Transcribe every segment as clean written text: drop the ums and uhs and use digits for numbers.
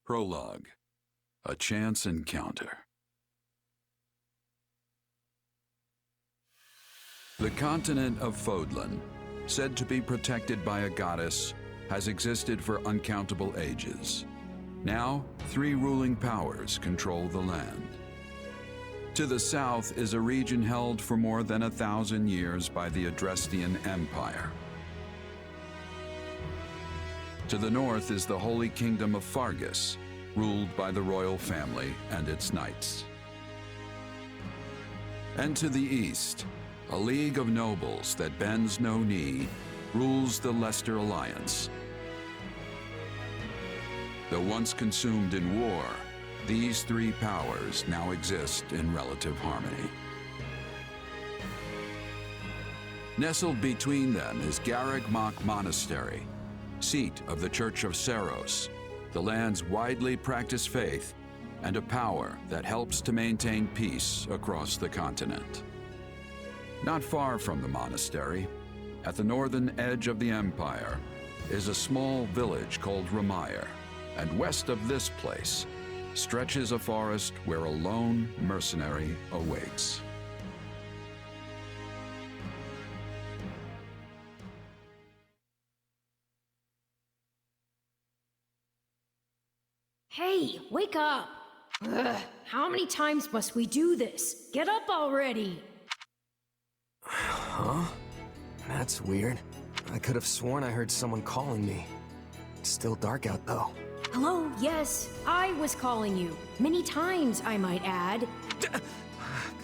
Prologue. A Chance Encounter. The continent of Fodlan, said to be protected by a goddess, has existed for uncountable ages. Now, 3 ruling powers control the land. To the south is a region held for more than 1,000 years by the Adrestian Empire. To the north is the Holy Kingdom of Fargus, ruled by the royal family and its knights. And to the east, a league of nobles that bends no knee rules the Leicester Alliance. Though once consumed in war, these 3 powers now exist in relative harmony. Nestled between them is Garreg Mach Monastery, seat of the Church of Saros, the land's widely practiced faith, and a power that helps to maintain peace across the continent. Not far from the monastery, at the northern edge of the empire, is a small village called Ramire, and west of this place stretches a forest where a lone mercenary awaits. Hey, wake up! Ugh, how many times must we do this? Get up already! Huh? That's weird. I could have sworn I heard someone calling me. It's still dark out though. Hello, yes, I was calling you. Many times, I might add.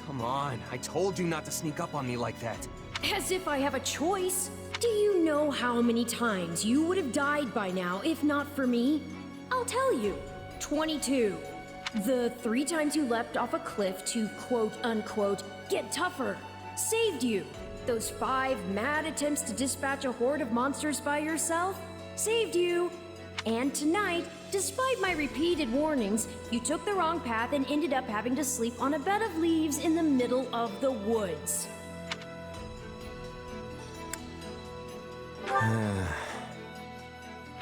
Come on, I told you not to sneak up on me like that. As if I have a choice. Do you know how many times you would have died by now if not for me? I'll tell you. 22. The 3 times you leapt off a cliff to quote-unquote get tougher saved you. Those 5 mad attempts to dispatch a horde of monsters by yourself saved you. And tonight, despite my repeated warnings, you took the wrong path and ended up having to sleep on a bed of leaves in the middle of the woods.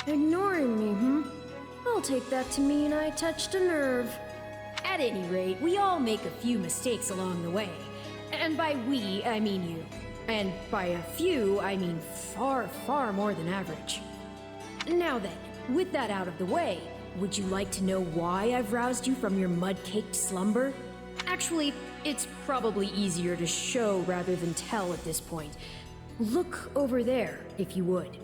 Ignoring me, I'll take that to mean I touched a nerve. At any rate, we all make a few mistakes along the way. And by we, I mean you. And by a few, I mean far, far more than average. Now then, with that out of the way, would you like to know why I've roused you from your mud-caked slumber? Actually, it's probably easier to show rather than tell at this point. Look over there, if you would.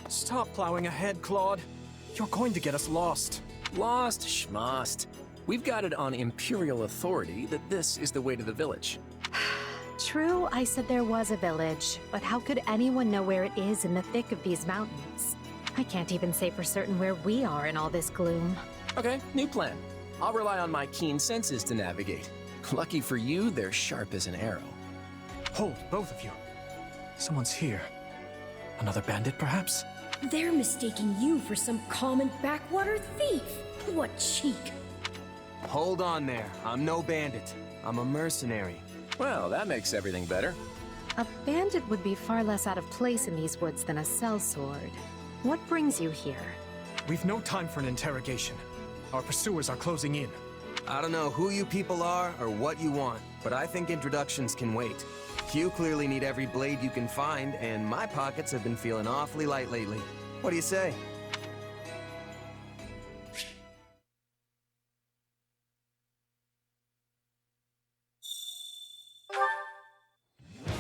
Stop plowing ahead, Claude. You're going to get us lost. Lost schmost. We've got it on Imperial authority that this is the way to the village. True, I said there was a village, but how could anyone know where it is in the thick of these mountains? I can't even say for certain where we are in all this gloom. Okay, new plan. I'll rely on my keen senses to navigate. Lucky for you, they're sharp as an arrow. Hold, both of you. Someone's here. Another bandit, perhaps? They're mistaking you for some common backwater thief. What cheek. Hold on there. I'm no bandit. I'm a mercenary. Well, that makes everything better. A bandit would be far less out of place in these woods than a sellsword. What brings you here? We've no time for an interrogation. Our pursuers are closing in. I don't know who you people are or what you want, but I think introductions can wait. You clearly need every blade you can find, and my pockets have been feeling awfully light lately. What do you say?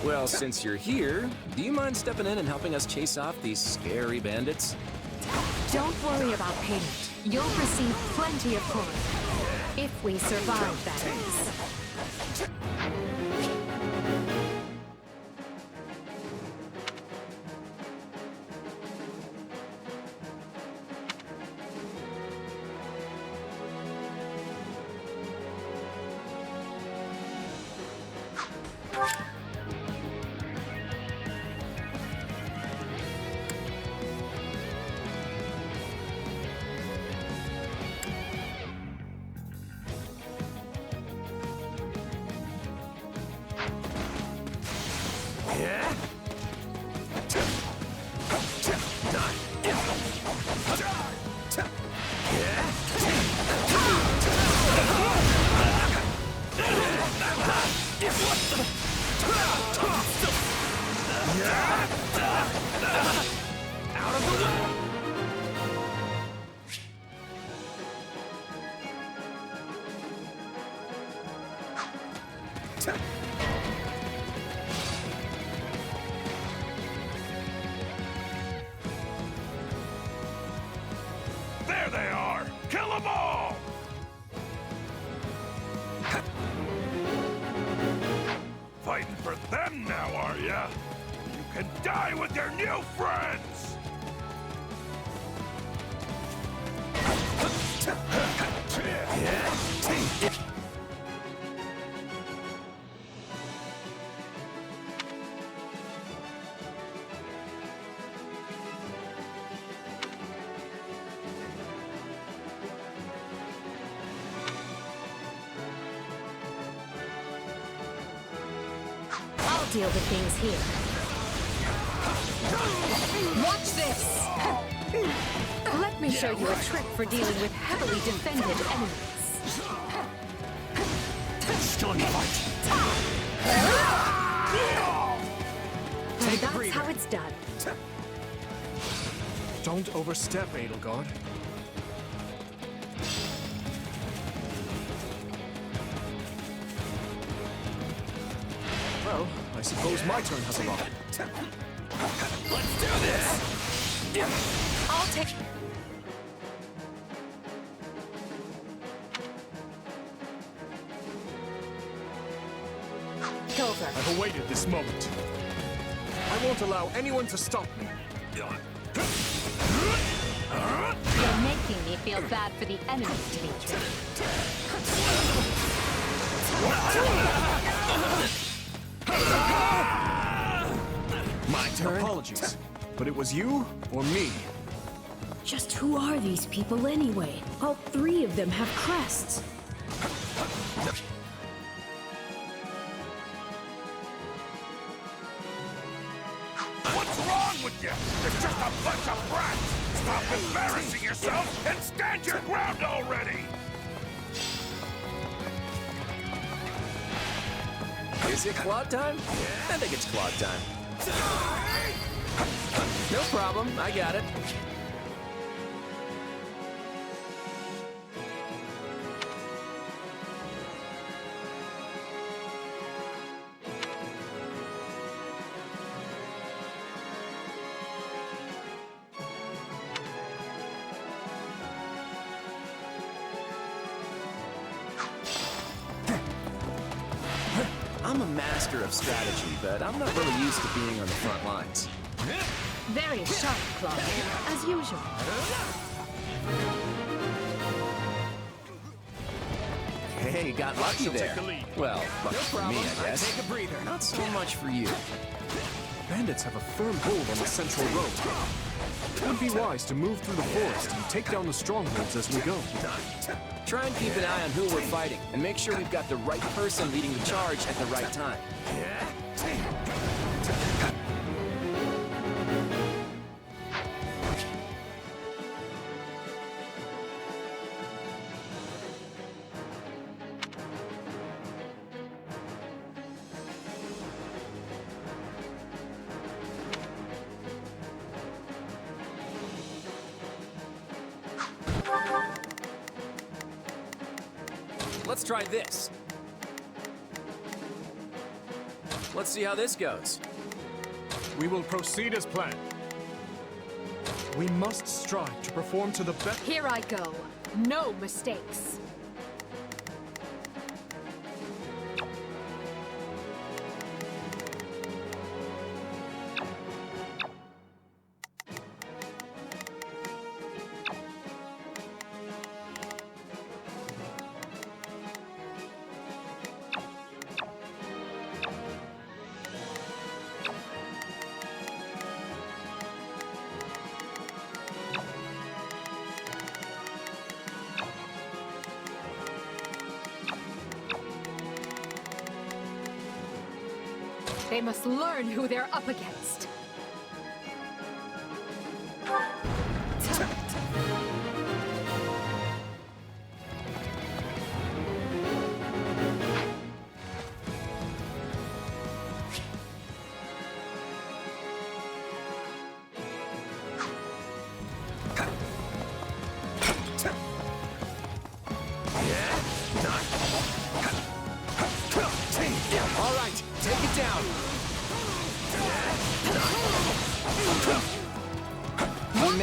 Well, since you're here, do you mind stepping in and helping us chase off these scary bandits? Don't worry about payment. You'll receive plenty of coin. If we survive, that is. There they are! Kill them all! Fighting for them now, are ya? You can die with your new friends! I'll deal with things here. Watch this! Let me show you a trick for dealing with heavily defended enemies. Stormy fight. That's how it's done. Don't overstep, Edelgard. Well, I suppose my turn has arrived. Let's do this! I'll take... Over. I've awaited this moment. I won't allow anyone to stop me. You're making me feel bad for the enemy, Dimitri. My turn? Apologies, but it was you or me. Just who are these people anyway? All three of them have crests. What's wrong with you? You're just a bunch of brats! Stop embarrassing yourself and stand your ground already! Is it Claude time? I think it's Claude time. No problem, I got it. I'm a master of strategy, but I'm not really used to being on the front lines. Very sharp, Claude, as usual. Hey, got lucky there. take the lead. Well, lucky for me, I guess. Take a breather. Not so much for you. Bandits have a firm hold on the central road. It would be wise to move through the forest and take down the strongholds as we go. Try and keep an eye on who we're fighting, and make sure we've got the right person leading the charge at the right time. Let's try this. Let's see how this goes. We will proceed as planned. We must strive to perform to the best. Here I go. No mistakes. They must learn who they're up against.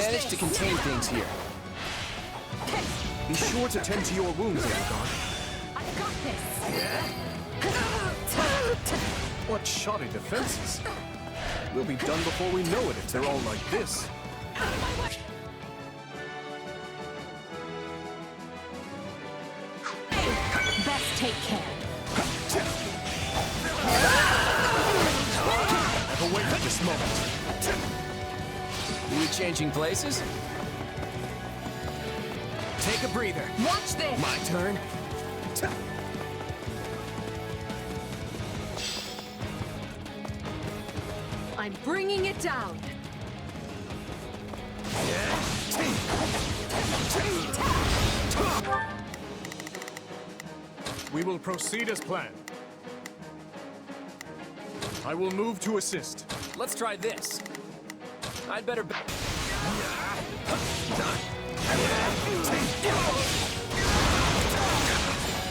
managed to contain things here. Be sure to tend to your wounds, Aragorn. I've got this! What shoddy defenses. We'll be done before we know it if they're all like this. Best take care. I've awaited this moment. We changing places? Take a breather. Watch this! My turn. I'm bringing it down. We will proceed as planned. I will move to assist. Let's try this. I'd better...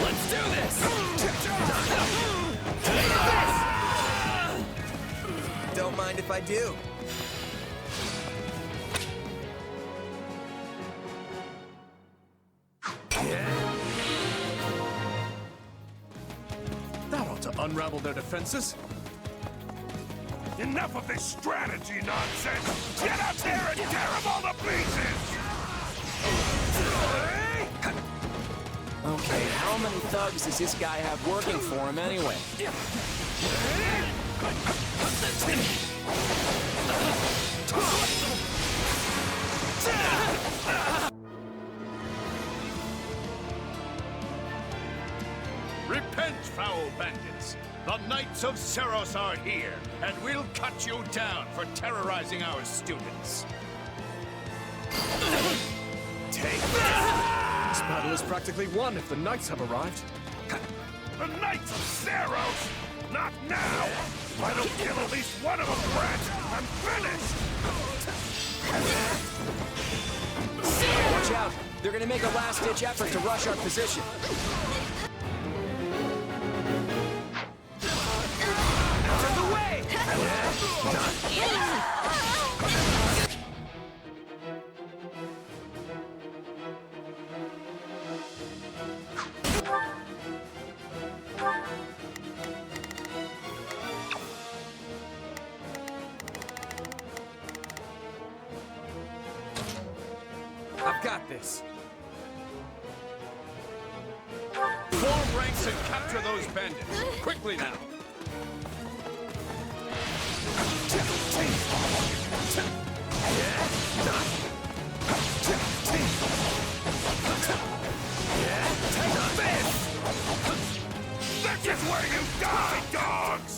Let's do this! Don't mind if I do. That ought to unravel their defenses. Enough of this strategy nonsense! Get out there and tear them all to pieces! Okay, how many thugs does this guy have working for him anyway? Repent, foul bandits! The Knights of Seros are here, and we'll cut you down for terrorizing our students. Take This battle is practically won if the knights have arrived. The Knights of Seros? Not now! If I don't kill at least one of them, brats, I'm finished! Watch out! They're gonna make a last-ditch effort to rush our position. out of the way! I've got this. Form ranks and capture those bandits! Quickly now! This is where you die, dogs!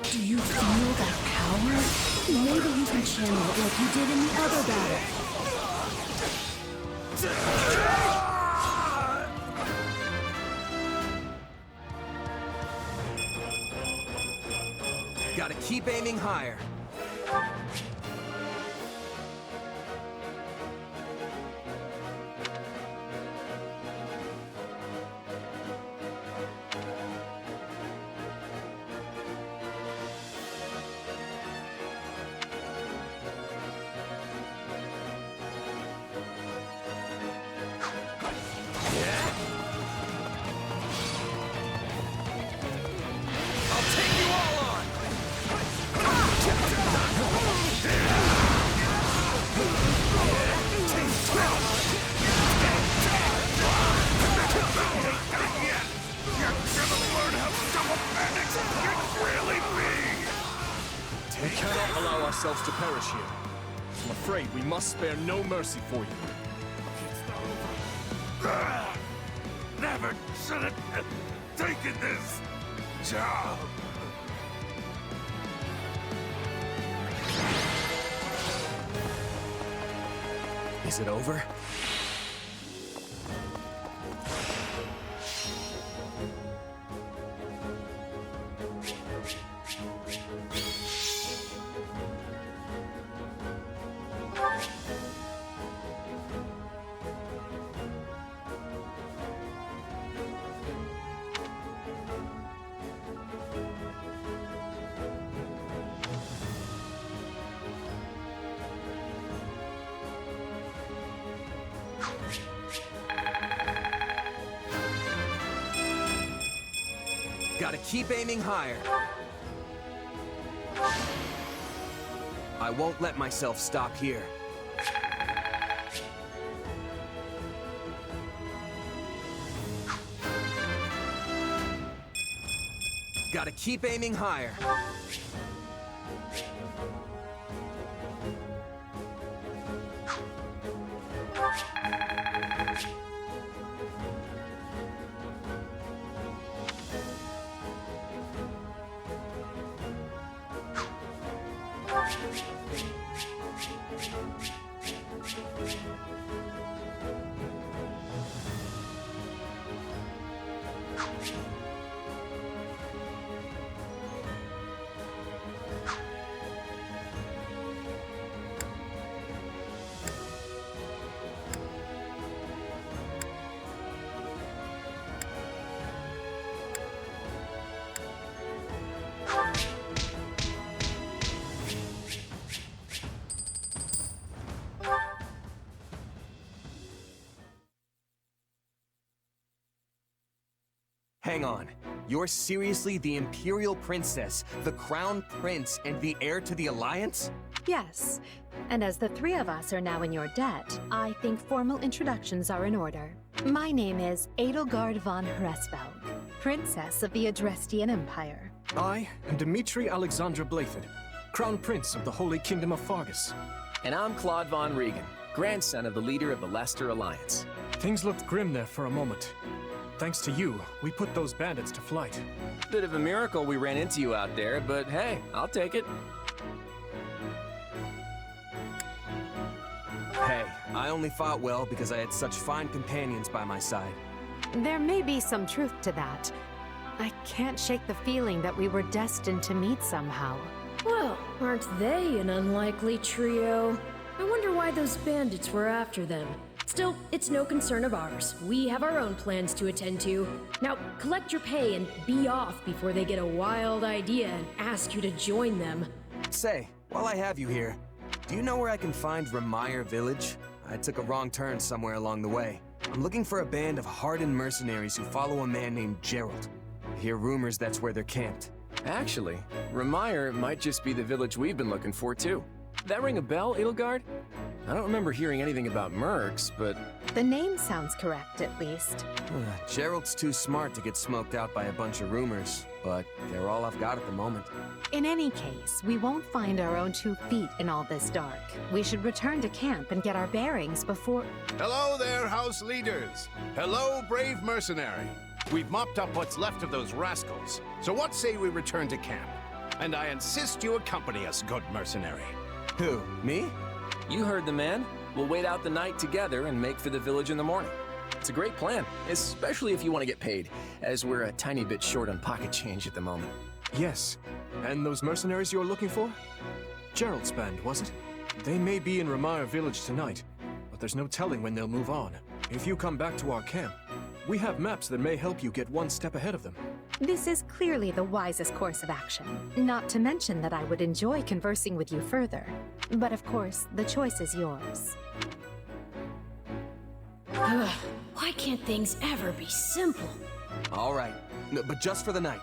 Do you feel that power? Maybe you can channel it like you did in the other battle. Gotta keep aiming higher. We cannot allow ourselves to perish here. I'm afraid we must spare no mercy for you. Never should have taken this job. Is it over? Gotta keep aiming higher. I won't let myself stop here. Gotta keep aiming higher. Hang on. You're seriously the Imperial Princess, the Crown Prince, and the heir to the Alliance? Yes. And as the three of us are now in your debt, I think formal introductions are in order. My name is Edelgard von Hresvelg, Princess of the Adrestian Empire. I am Dimitri Alexandra Blathid, Crown Prince of the Holy Kingdom of Fargus. And I'm Claude von Regan, grandson of the leader of the Leicester Alliance. Things looked grim there for a moment. Thanks to you, we put those bandits to flight. Bit of a miracle we ran into you out there, but hey, I'll take it. Hey, I only fought well because I had such fine companions by my side. There may be some truth to that. I can't shake the feeling that we were destined to meet somehow. Well, aren't they an unlikely trio? I wonder why those bandits were after them. Still, it's no concern of ours. We have our own plans to attend to. Now, collect your pay and be off before they get a wild idea and ask you to join them. Say, while I have you here, do you know where I can find Remire Village? I took a wrong turn somewhere along the way. I'm looking for a band of hardened mercenaries who follow a man named Gerald. I hear rumors that's where they're camped. Actually, Remire might just be the village we've been looking for, too. That ring a bell, Edelgard? I don't remember hearing anything about mercs, but... The name sounds correct, at least. Gerald's too smart to get smoked out by a bunch of rumors, but they're all I've got at the moment. In any case, we won't find our own 2 feet in all this dark. We should return to camp and get our bearings before... Hello there, house leaders. Hello, brave mercenary. We've mopped up what's left of those rascals, so what say we return to camp? And I insist you accompany us, good mercenary. Who, me? You heard the man. We'll wait out the night together and make for the village in the morning. It's a great plan, especially if you want to get paid, as we're a tiny bit short on pocket change at the moment. Yes. And those mercenaries you're looking for? Gerald's band, was it? They may be in Remire Village tonight, but there's no telling when they'll move on. If you come back to our camp, we have maps that may help you get one step ahead of them. This is clearly the wisest course of action. Not to mention that I would enjoy conversing with you further. But of course, the choice is yours. Why can't things ever be simple? All right, but just for the night.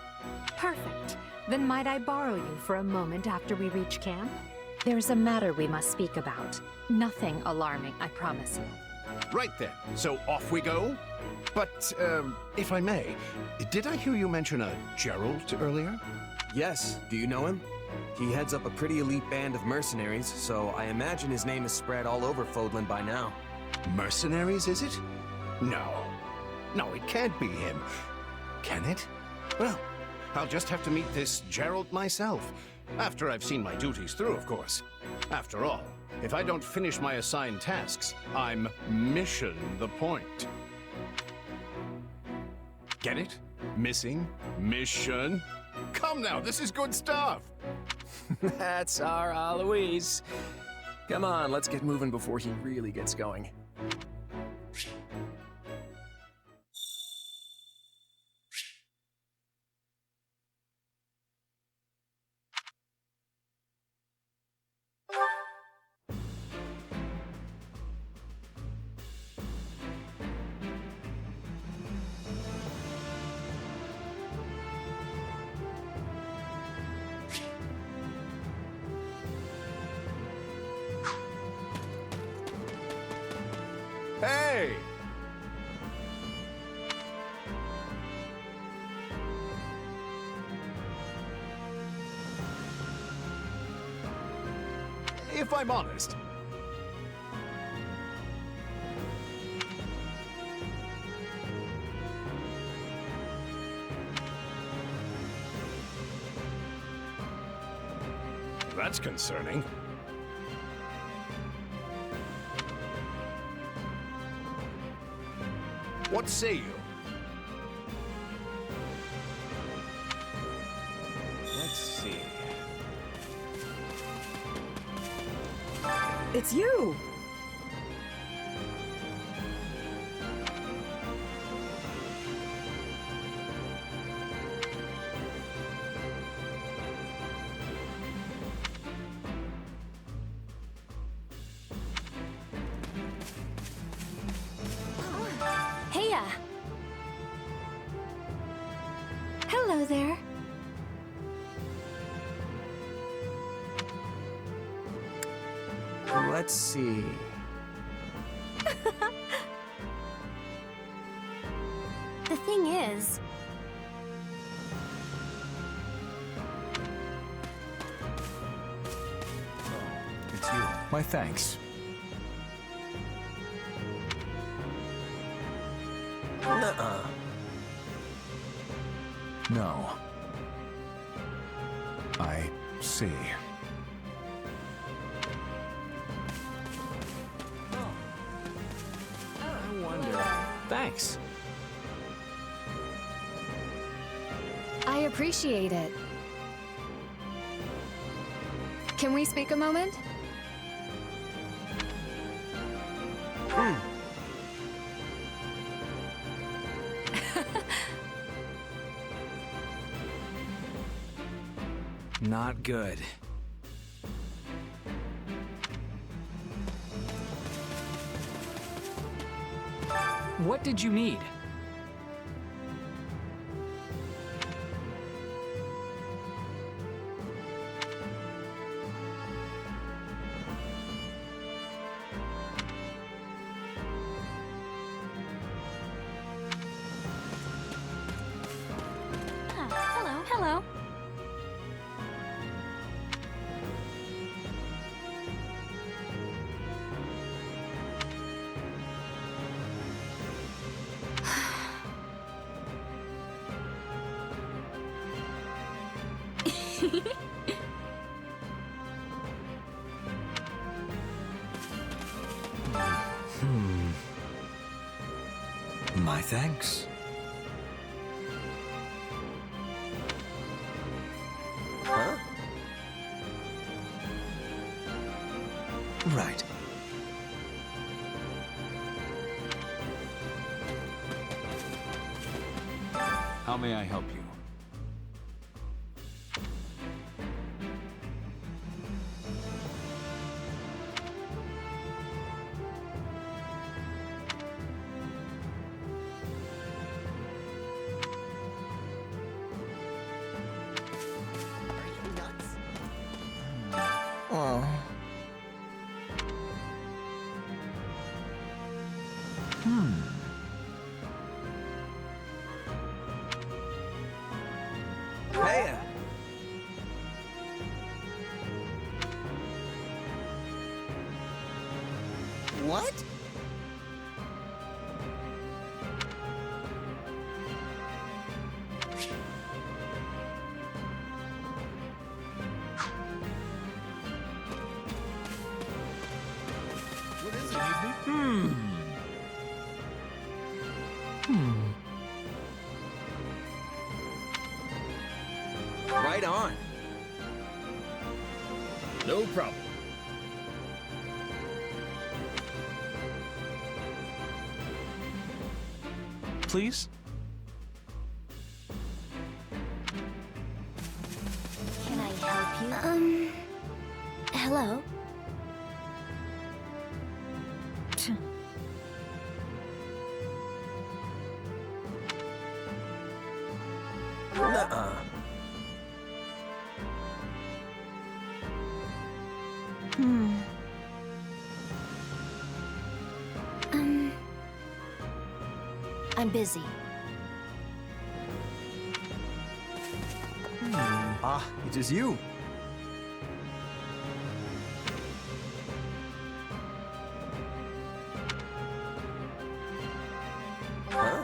Perfect. Then might I borrow you for a moment after we reach camp? There's a matter we must speak about. Nothing alarming, I promise you. Right then, so off we go? But, if I may, did I hear you mention a Gerald earlier? Yes, do you know him? He heads up a pretty elite band of mercenaries, so I imagine his name is spread all over Fodlan by now. Mercenaries, is it? No. No, it can't be him. Can it? Well, I'll just have to meet this Gerald myself. After I've seen my duties through, of course. After all, If I don't finish my assigned tasks, I'm mission the point. Get it? Missing? Mission? Come now, this is good stuff! That's our Aloise. Come on, let's get moving before he really gets going. Hey! If I'm honest, that's concerning. What say you? Let's see. It's you! Heya! Hello there. Let's see. The thing is... It's you. My thanks. Nuh-uh. No. I see. I wonder. Thanks. I appreciate it. Can we speak a moment? Not good. What did you need? Hello, hello. My thanks. Huh? Right. How may I help you? Oh. Hey! What? Right on. No problem. Please? Can I help you? Hello? Nuh-uh. I'm busy. Ah, it is you. Huh?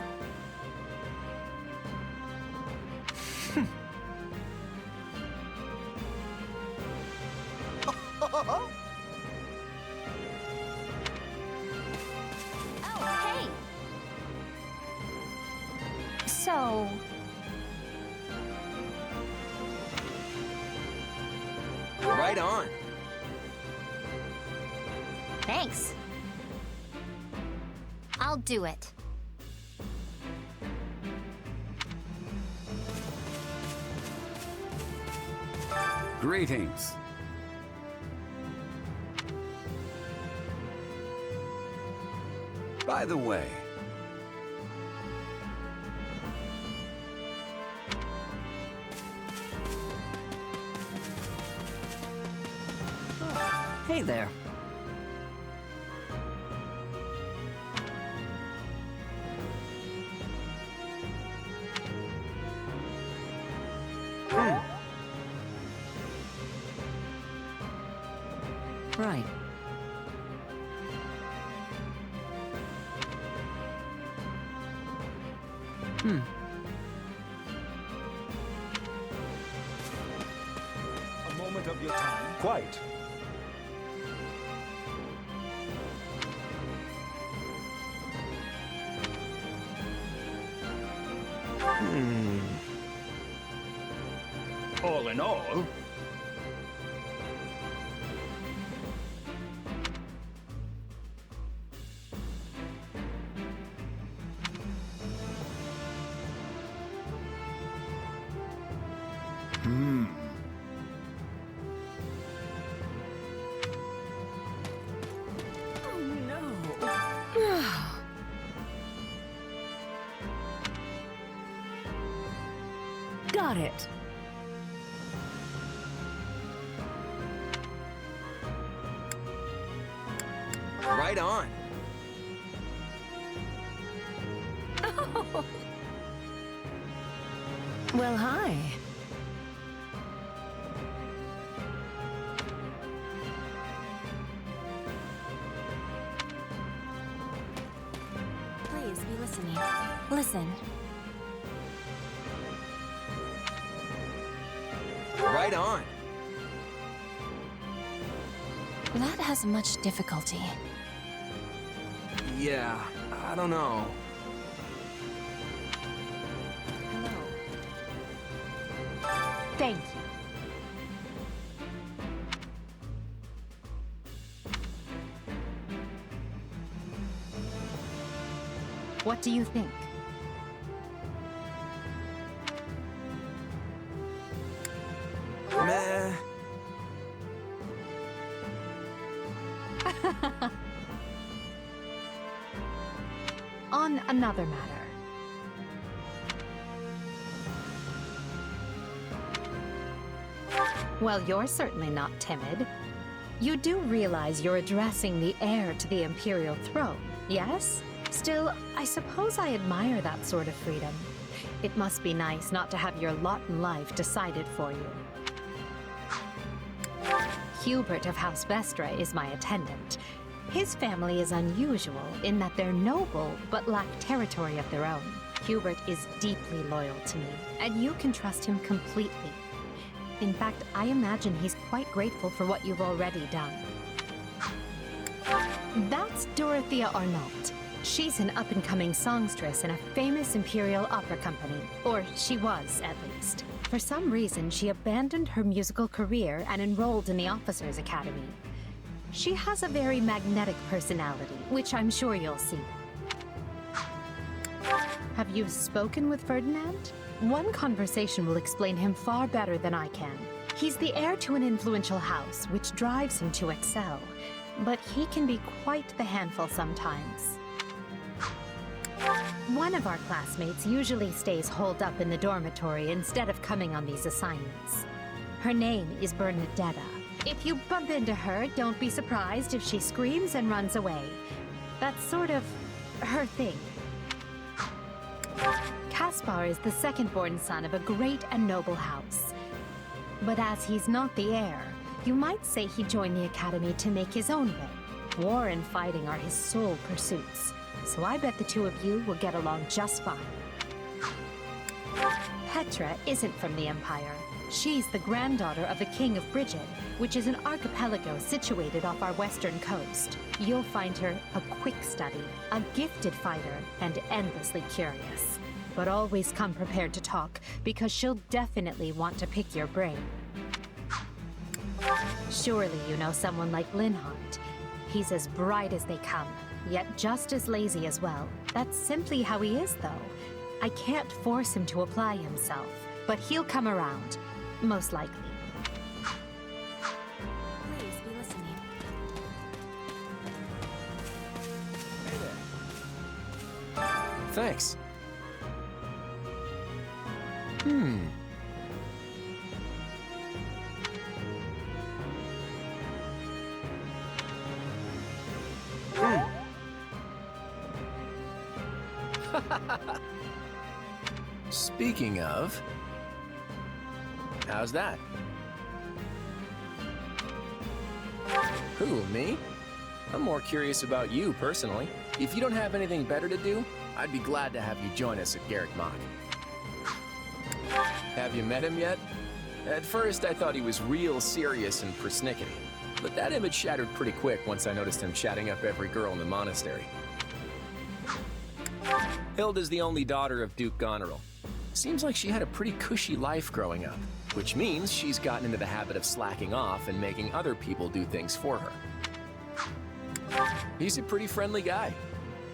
Oh, hey! So... Right on. Thanks. I'll do it. Greetings. By the way, Hey there. Right. A moment of your time. Quite. All in all, Got it. Right on. Well, hi. Please be listening. Listen. Right on. That has much difficulty. Yeah, I don't know. Hello. Thank you. What do you think? Meh. On another matter. Well, you're certainly not timid. You do realize you're addressing the heir to the Imperial throne, yes? Still, I suppose I admire that sort of freedom. It must be nice not to have your lot in life decided for you. Hubert of House Vestra is my attendant. His family is unusual in that they're noble but lack territory of their own. Hubert is deeply loyal to me, and you can trust him completely. In fact, I imagine he's quite grateful for what you've already done. That's Dorothea Arnault. She's an up-and-coming songstress in a famous Imperial opera company. Or she was, at least. For some reason, she abandoned her musical career and enrolled in the Officers' Academy. She has a very magnetic personality, which I'm sure you'll see. Have you spoken with Ferdinand? One conversation will explain him far better than I can. He's the heir to an influential house, which drives him to excel. But he can be quite the handful sometimes. One of our classmates usually stays holed up in the dormitory instead of coming on these assignments. Her name is Bernadetta. If you bump into her, don't be surprised if she screams and runs away. That's sort of her thing. Caspar is the second-born son of a great and noble house. But as he's not the heir, you might say he joined the academy to make his own way. War and fighting are his sole pursuits, so I bet the two of you will get along just fine. Petra isn't from the Empire. She's the granddaughter of the King of Brigid, which is an archipelago situated off our western coast. You'll find her a quick study, a gifted fighter, and endlessly curious. But always come prepared to talk, because she'll definitely want to pick your brain. Surely you know someone like Linhardt. He's as bright as they come, yet just as lazy as well. That's simply how he is, though. I can't force him to apply himself, but he'll come around, most likely. Please be listening. Thanks. Speaking of, how's that? Who, me? I'm more curious about you, personally. If you don't have anything better to do, I'd be glad to have you join us at Garrick Mach. Have you met him yet? At first, I thought he was real serious and persnickety, but that image shattered pretty quick once I noticed him chatting up every girl in the monastery. Hilda's the only daughter of Duke Goneril. Seems like she had a pretty cushy life growing up, which means she's gotten into the habit of slacking off and making other people do things for her. He's a pretty friendly guy,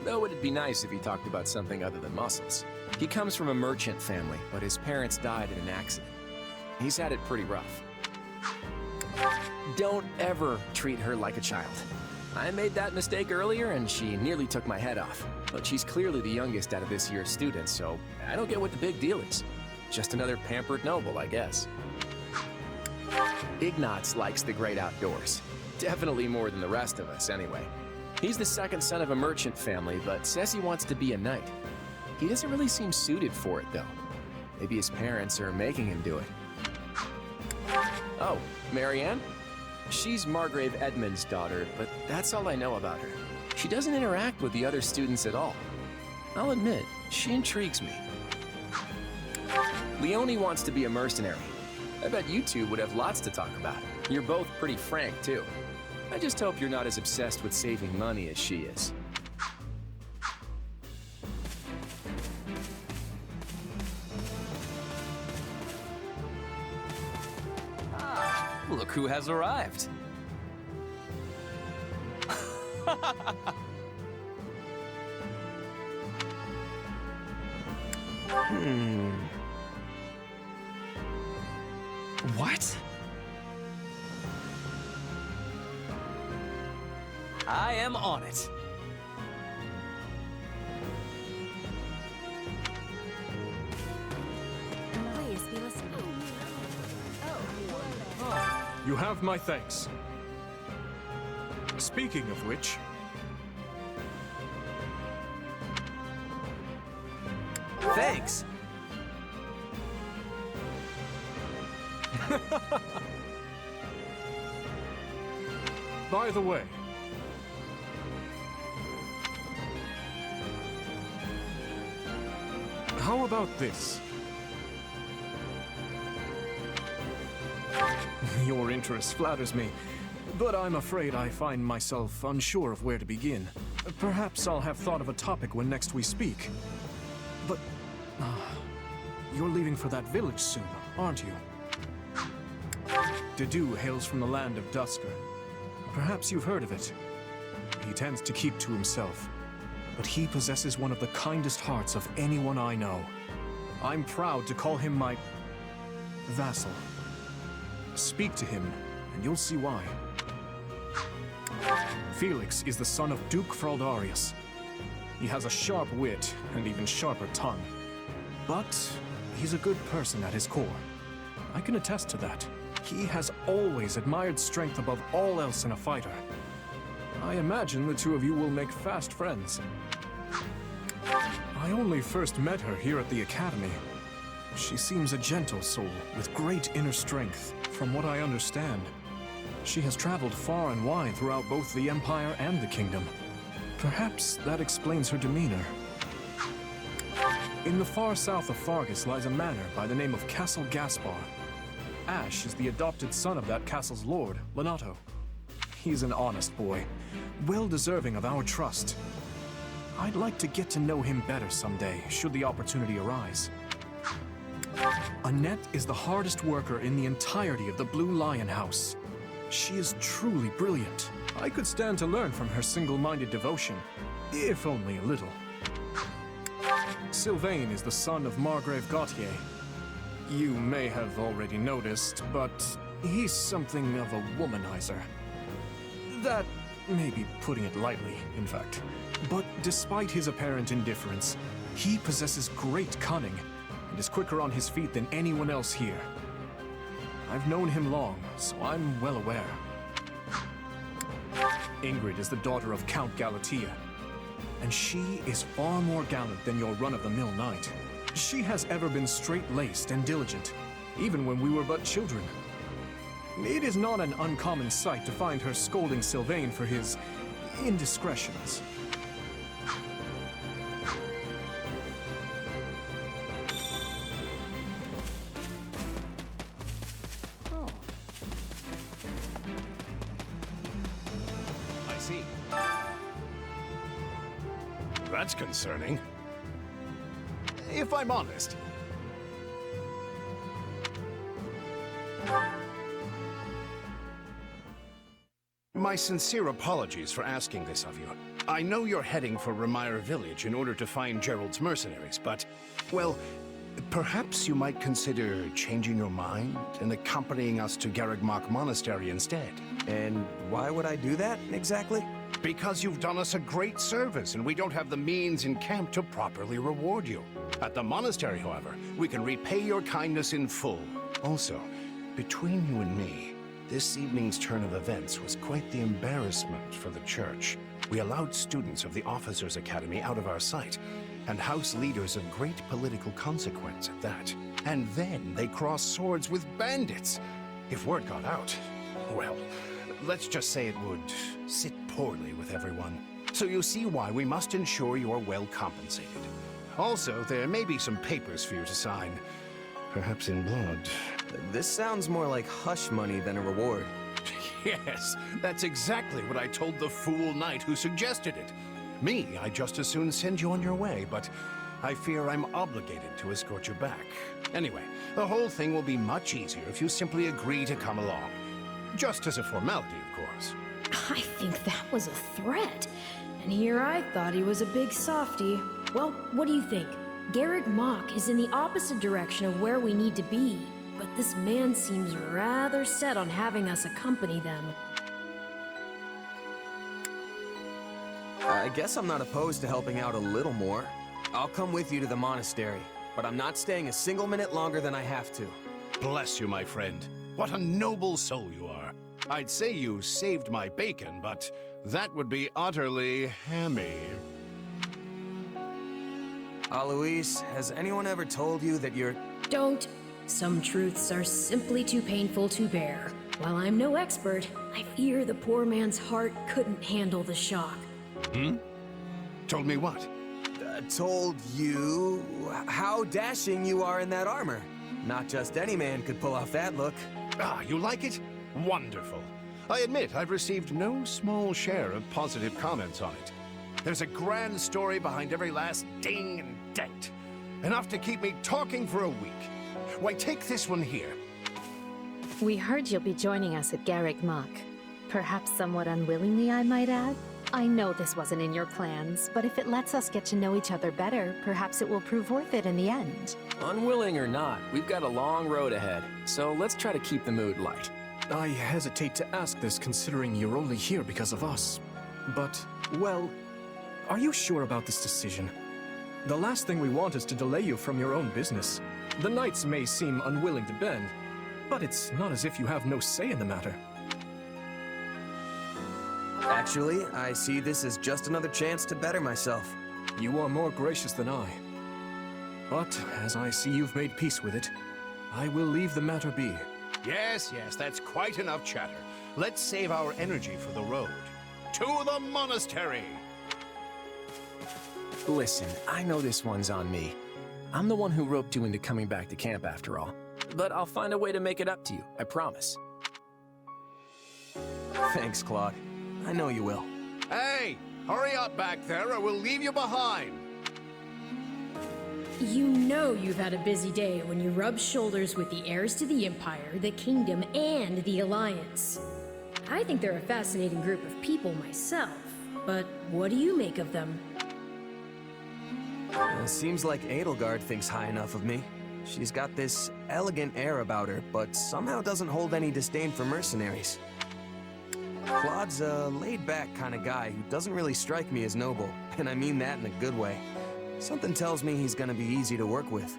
though it'd be nice if he talked about something other than muscles. He comes from a merchant family, but his parents died in an accident. He's had it pretty rough. Don't ever treat her like a child. I made that mistake earlier and she nearly took my head off. But she's clearly the youngest out of this year's students, so I don't get what the big deal is. Just another pampered noble, I guess. Ignatz likes the great outdoors. Definitely more than the rest of us, anyway. He's the second son of a merchant family, but says he wants to be a knight. He doesn't really seem suited for it, though. Maybe his parents are making him do it. Oh, Marianne? She's Margrave Edmund's daughter, but that's all I know about her. She doesn't interact with the other students at all. I'll admit, she intrigues me. Leonie wants to be a mercenary. I bet you two would have lots to talk about. You're both pretty frank, too. I just hope you're not as obsessed with saving money as she is. Look who has arrived. What? I am on it. Please be listening. You have my thanks. Speaking of which... Thanks! By the way... How about this? Your interest flatters me, but I'm afraid I find myself unsure of where to begin. Perhaps I'll have thought of a topic when next we speak. But, you're leaving for that village soon, aren't you? Dedu hails from the land of Dusker. Perhaps you've heard of it. He tends to keep to himself, but he possesses one of the kindest hearts of anyone I know. I'm proud to call him my vassal. Speak to him, and you'll see why. Felix is the son of Duke Fraldarius. He has a sharp wit and even sharper tongue. But he's a good person at his core. I can attest to that. He has always admired strength above all else in a fighter. I imagine the two of you will make fast friends. I only first met her here at the academy. She seems a gentle soul with great inner strength, from what I understand. She has traveled far and wide throughout both the Empire and the Kingdom. Perhaps that explains her demeanor. In the far south of Fargus lies a manor by the name of Castle Gaspar. Ash is the adopted son of that castle's lord, Lenato. He's an honest boy, well deserving of our trust. I'd like to get to know him better someday, should the opportunity arise. Annette is the hardest worker in the entirety of the Blue Lion House. She is truly brilliant. I could stand to learn from her single-minded devotion, if only a little. Sylvain is the son of Margrave Gautier. You may have already noticed, but he's something of a womanizer. That may be putting it lightly, in fact. But despite his apparent indifference, he possesses great cunning and is quicker on his feet than anyone else here. I've known him long, so I'm well aware. Ingrid is the daughter of Count Galatea, and she is far more gallant than your run-of-the-mill knight. She has ever been straight-laced and diligent, even when we were but children. It is not an uncommon sight to find her scolding Sylvain for his indiscretions. I see. That's concerning. If I'm honest. My sincere apologies for asking this of you. I know you're heading for Remire Village in order to find Gerald's mercenaries, but, well, perhaps you might consider changing your mind and accompanying us to Garreg Monastery instead. And why would I do that, exactly? Because you've done us a great service, and we don't have the means in camp to properly reward you. At the monastery, however, we can repay your kindness in full. Also, between you and me, this evening's turn of events was quite the embarrassment for the church. We allowed students of the Officers' Academy out of our sight, and house leaders of great political consequence at that. And then they crossed swords with bandits. If word got out, well, let's just say it would sit poorly with everyone. So you see why we must ensure you are well compensated. Also, there may be some papers for you to sign, perhaps in blood. This sounds more like hush money than a reward. Yes, that's exactly what I told the fool knight who suggested it. Me, I'd just as soon send you on your way, but I fear I'm obligated to escort you back. Anyway, the whole thing will be much easier if you simply agree to come along. Just as a formality, of course. I think that was a threat. And here I thought he was a big softy. Well, what do you think? Garreg Mach is in the opposite direction of where we need to be, but this man seems rather set on having us accompany them. I guess I'm not opposed to helping out a little more. I'll come with you to the monastery, but I'm not staying a single minute longer than I have to. Bless you, my friend. What a noble soul you are. I'd say you saved my bacon, but that would be utterly hammy. Alois, has anyone ever told you that you're... Don't. Some truths are simply too painful to bear. While I'm no expert, I fear the poor man's heart couldn't handle the shock. Told me what? Told you how dashing you are in that armor. Not just any man could pull off that look. Ah, you like it? Wonderful. I admit I've received no small share of positive comments on it. There's a grand story behind every last ding and dent. Enough to keep me talking for a week. Why, take this one here. We heard you'll be joining us at Garrick Mach. Perhaps somewhat unwillingly, I might add. I know this wasn't in your plans, but if it lets us get to know each other better, perhaps it will prove worth it in the end. Unwilling or not, we've got a long road ahead, so let's try to keep the mood light. I hesitate to ask this considering you're only here because of us. But, well, are you sure about this decision? The last thing we want is to delay you from your own business. The Knights may seem unwilling to bend, but it's not as if you have no say in the matter. Actually, I see this as just another chance to better myself. You are more gracious than I. But, as I see you've made peace with it, I will leave the matter be. Yes, that's quite enough chatter. Let's save our energy for the road. To the monastery! Listen, I know this one's on me. I'm the one who roped you into coming back to camp after all. But I'll find a way to make it up to you, I promise. Thanks, Claude. I know you will. Hey! Hurry up back there or we'll leave you behind! You know you've had a busy day when you rub shoulders with the heirs to the Empire, the Kingdom, and the Alliance. I think they're a fascinating group of people myself, but what do you make of them? Seems like Edelgard thinks high enough of me. She's got this elegant air about her, but somehow doesn't hold any disdain for mercenaries. Claude's a laid-back kind of guy who doesn't really strike me as noble, and I mean that in a good way. Something tells me he's gonna be easy to work with.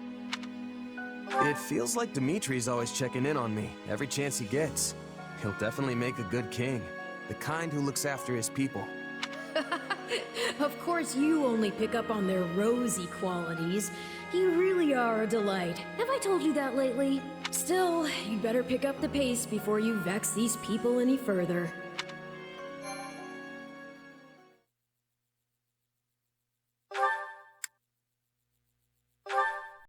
It feels like Dimitri's always checking in on me, every chance he gets. He'll definitely make a good king, the kind who looks after his people. Of course you only pick up on their rosy qualities. You really are a delight. Have I told you that lately? Still, you'd better pick up the pace before you vex these people any further.